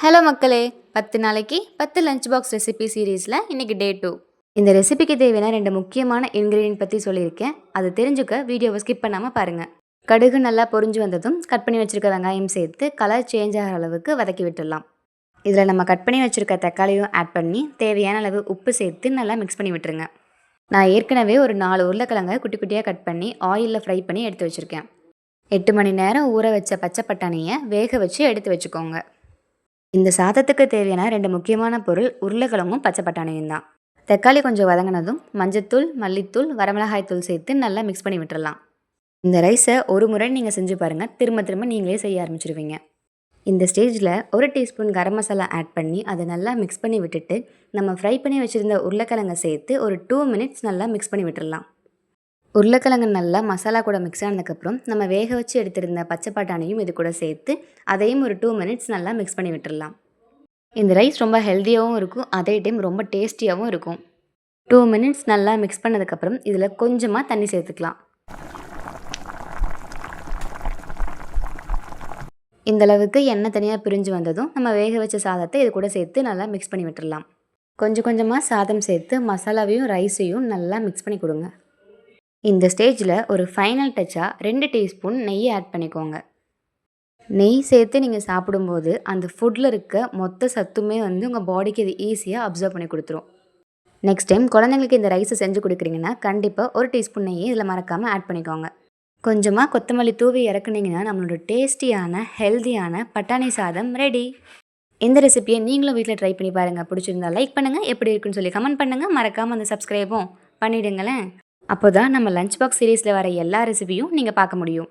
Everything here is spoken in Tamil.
ஹலோ மக்களே! 10 நாளைக்கு 10 லஞ்ச் பாக்ஸ் ரெசிபி சீரீஸில் இன்றைக்கி டே 2. இந்த ரெசிபிக்கு தேவையான 2 முக்கியமான இன்க்ரீடியன்ட் பற்றி சொல்லியிருக்கேன். அதை தெரிஞ்சுக்க வீடியோவை ஸ்கிப் பண்ணாமல் பாருங்கள். கடுகு நல்லா பொரிஞ்சு வந்ததும் கட் பண்ணி வச்சுருக்க வெங்காயம் சேர்த்து கலர் சேஞ்ச் ஆகிற அளவுக்கு வதக்கி விட்டுடலாம். இதில் நம்ம கட் பண்ணி வச்சுருக்க தக்காளியும் ஆட் பண்ணி தேவையான அளவு உப்பு சேர்த்து நல்லா மிக்ஸ் பண்ணி விட்டுருங்க. நான் ஏற்கனவே ஒரு 4 உருளைக்கிழங்கை குட்டி குட்டியாக கட் பண்ணி ஆயிலில் ஃப்ரை பண்ணி எடுத்து வச்சுருக்கேன். 8 மணி நேரம் ஊற வச்ச பச்சை பட்டாணியை வேக வச்சு எடுத்து வச்சுக்கோங்க. இந்த சாதத்துக்கு தேவையான 2 முக்கியமான பொருள் உருளைக்கிழங்கும் பச்சை பட்டாணியும் தான். தக்காளி கொஞ்சம் வதங்கினதும் மஞ்சத்தூள், மல்லித்தூள், வரமிளகாய் தூள் சேர்த்து நல்லா மிக்ஸ் பண்ணி விட்டுடலாம். இந்த ரைஸை ஒரு முறை நீங்கள் செஞ்சு பாருங்கள், திரும்ப திரும்ப நீங்களே செய்ய ஆரம்பிச்சிருவீங்க. இந்த ஸ்டேஜில் 1 டீஸ்பூன் கரம் மசாலா ஆட் பண்ணி அதை நல்லா மிக்ஸ் பண்ணி விட்டுட்டு நம்ம ஃப்ரை பண்ணி வச்சுருந்த உருளைக்கிழங்கை சேர்த்து ஒரு 2 மினிட்ஸ் நல்லா மிக்ஸ் பண்ணி விட்டுடலாம். உருளைக்கிழங்கு நல்லா மசாலா கூட மிக்ஸ் ஆனதுக்கப்புறம் நம்ம வேக வச்சு எடுத்திருந்த பச்சை பட்டாணியும் இது கூட சேர்த்து அதையும் ஒரு 2 மினிட்ஸ் நல்லா மிக்ஸ் பண்ணி விட்டுடலாம். இந்த ரைஸ் ரொம்ப ஹெல்த்தியாகவும் இருக்கும், அதே டைம் ரொம்ப டேஸ்டியாகவும் இருக்கும். 2 மினிட்ஸ் நல்லா மிக்ஸ் பண்ணதுக்கப்புறம் இதில் கொஞ்சமாக தண்ணி சேர்த்துக்கலாம். இந்தளவுக்கு எண்ணெய் தனியாக பிரிஞ்சு வந்ததும் நம்ம வேக வச்ச சாதத்தை இது கூட சேர்த்து நல்லா மிக்ஸ் பண்ணி விட்டுடலாம். கொஞ்சம் கொஞ்சமாக சாதம் சேர்த்து மசாலாவையும் ரைஸையும் நல்லா மிக்ஸ் பண்ணி கொடுங்க. இந்த ஸ்டேஜில் ஒரு ஃபைனல் டச்சாக 2 டீஸ்பூன் நெய் ஆட் பண்ணிக்கோங்க. நெய் சேர்த்து நீங்கள் சாப்பிடும்போது அந்த ஃபுட்டில் இருக்க மொத்த சத்துமே உங்கள் பாடிக்கு இது ஈஸியாக அப்சர்வ் பண்ணி கொடுத்துரும். நெக்ஸ்ட் டைம் குழந்தைங்களுக்கு இந்த ரைஸை செஞ்சு கொடுக்குறீங்கன்னா கண்டிப்பாக 1 டீஸ்பூன் நெய்யை இதில் மறக்காமல் ஆட் பண்ணிக்கோங்க. கொஞ்சமாக கொத்தமல்லி தூவி இறக்குனீங்கன்னா நம்மளோட டேஸ்டியான ஹெல்த்தியான பட்டாணி சாதம் ரெடி. இந்த ரெசிபியை நீங்களும் வீட்டில் ட்ரை பண்ணி பாருங்கள். பிடிச்சிருந்தா லைக் பண்ணுங்கள், எப்படி இருக்குன்னு சொல்லி கமெண்ட் பண்ணுங்கள், மறக்காமல் அந்த சப்ஸ்கிரைபும் பண்ணிவிடுங்களேன். அப்போ தான் நம்ம லஞ்ச் பாக்ஸ் சீரீஸில் வர எல்லா ரெசிபியும் நீங்கள் பார்க்க முடியும்.